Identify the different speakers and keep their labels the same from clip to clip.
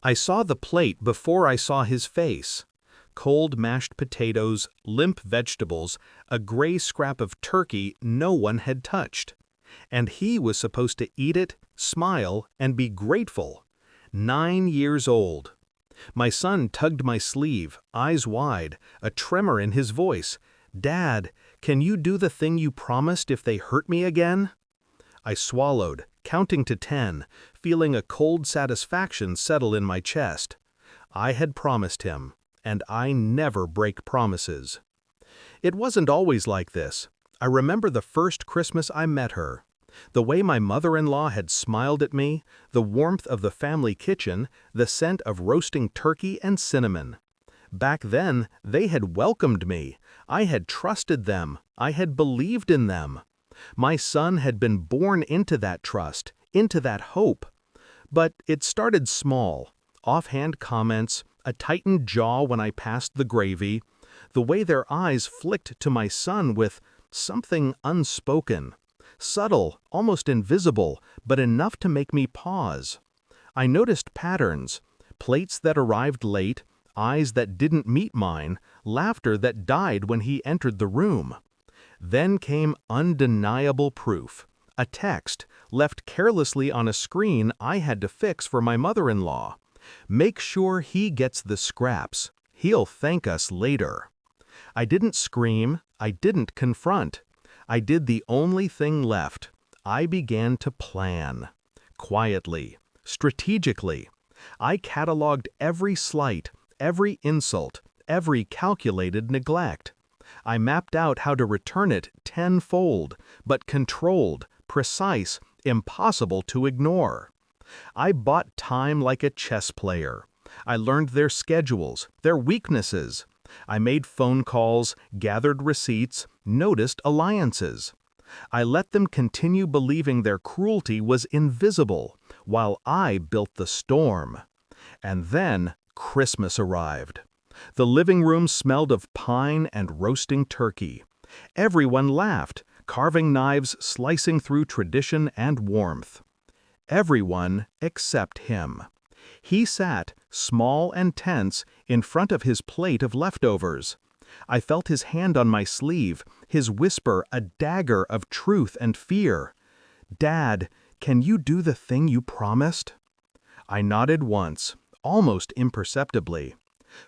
Speaker 1: I saw the plate before I saw his face. Cold mashed potatoes, limp vegetables, a gray scrap of turkey no one had touched. And he was supposed to eat it, smile, and be grateful. 9 years old. My son tugged my sleeve, eyes wide, a tremor in his voice. "Dad, can you do the thing you promised if they hurt me again?" I swallowed, counting to 10, feeling a cold satisfaction settle in my chest. I had promised him, and I never break promises. It wasn't always like this. I remember the first Christmas I met her. The way my mother-in-law had smiled at me, the warmth of the family kitchen, the scent of roasting turkey and cinnamon. Back then, they had welcomed me. I had trusted them. I had believed in them. My son had been born into that trust, into that hope. But it started small. Offhand comments, a tightened jaw when I passed the gravy, the way their eyes flicked to my son with something unspoken. Subtle, almost invisible, but enough to make me pause. I noticed patterns, plates that arrived late, eyes that didn't meet mine, laughter that died when he entered the room. Then came undeniable proof, a text left carelessly on a screen I had to fix for my mother-in-law. "Make sure he gets the scraps. He'll thank us later." I didn't scream, I didn't confront. I did the only thing left. I began to plan. Quietly, strategically. I cataloged every slight, every insult, every calculated neglect. I mapped out how to return it tenfold, but controlled, precise, impossible to ignore. I bought time like a chess player. I learned their schedules, their weaknesses. I made phone calls, gathered receipts, noticed alliances. I let them continue believing their cruelty was invisible, while I built the storm. And then Christmas arrived. The living room smelled of pine and roasting turkey. Everyone laughed, carving knives slicing through tradition and warmth. Everyone except him. He sat, small and tense, in front of his plate of leftovers. I felt his hand on my sleeve, his whisper a dagger of truth and fear. "Dad, can you do the thing you promised?" I nodded once, almost imperceptibly.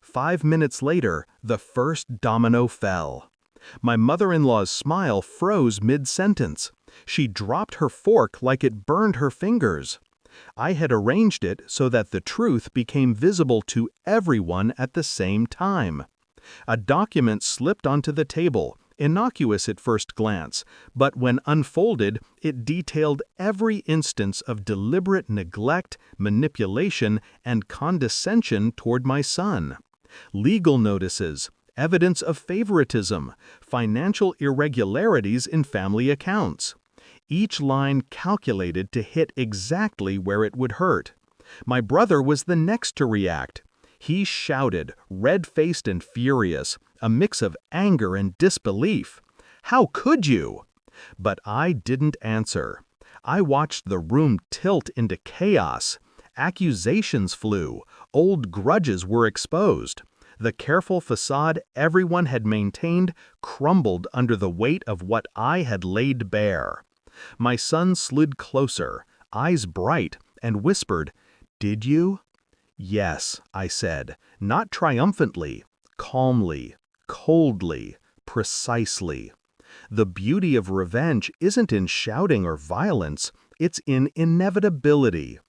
Speaker 1: 5 minutes later, the first domino fell. My mother-in-law's smile froze mid-sentence. She dropped her fork like it burned her fingers. I had arranged it so that the truth became visible to everyone at the same time. A document slipped onto the table, innocuous at first glance, but when unfolded, it detailed every instance of deliberate neglect, manipulation, and condescension toward my son. Legal notices, evidence of favoritism, financial irregularities in family accounts. Each line calculated to hit exactly where it would hurt. My brother was the next to react. He shouted, red-faced and furious, a mix of anger and disbelief. "How could you?" But I didn't answer. I watched the room tilt into chaos. Accusations flew. Old grudges were exposed. The careful facade everyone had maintained crumbled under the weight of what I had laid bare. My son slid closer, eyes bright, and whispered, "Did you?" "Yes," I said, not triumphantly, calmly, coldly, precisely. The beauty of revenge isn't in shouting or violence, it's in inevitability.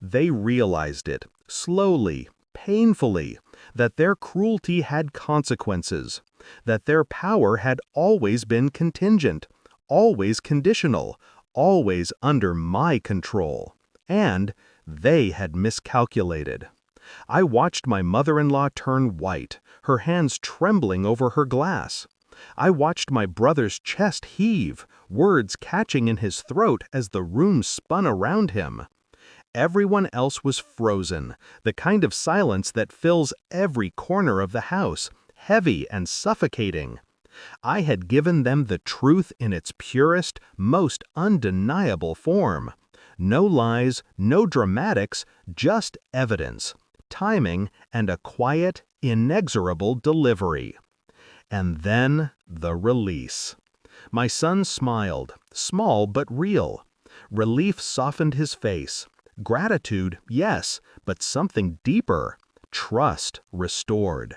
Speaker 1: They realized it, slowly, painfully, that their cruelty had consequences, that their power had always been contingent, always conditional, always under my control, and they had miscalculated. I watched my mother-in-law turn white, her hands trembling over her glass. I watched my brother's chest heave, words catching in his throat as the room spun around him. Everyone else was frozen, the kind of silence that fills every corner of the house, heavy and suffocating. I had given them the truth in its purest, most undeniable form. No lies, no dramatics, just evidence. timing, and a quiet, inexorable delivery. And then the release. My son smiled, small but real. Relief softened his face. Gratitude, yes, but something deeper. Trust restored.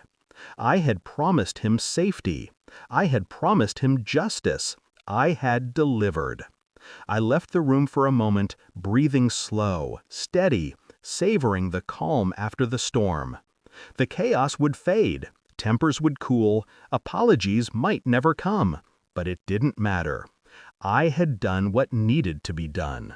Speaker 1: I had promised him safety. I had promised him justice. I had delivered. I left the room for a moment, breathing slow, steady, savoring the calm after the storm. The chaos would fade, tempers would cool, apologies might never come, but it didn't matter. I had done what needed to be done.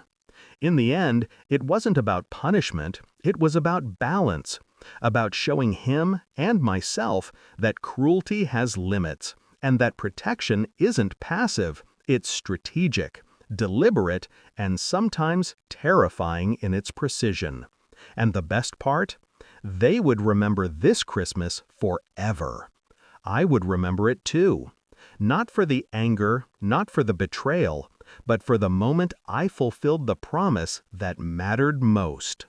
Speaker 1: In the end, it wasn't about punishment, it was about balance, about showing him and myself that cruelty has limits, and that protection isn't passive, it's strategic, deliberate, and sometimes terrifying in its precision. And the best part? They would remember this Christmas forever. I would remember it too. Not for the anger, not for the betrayal, but for the moment I fulfilled the promise that mattered most.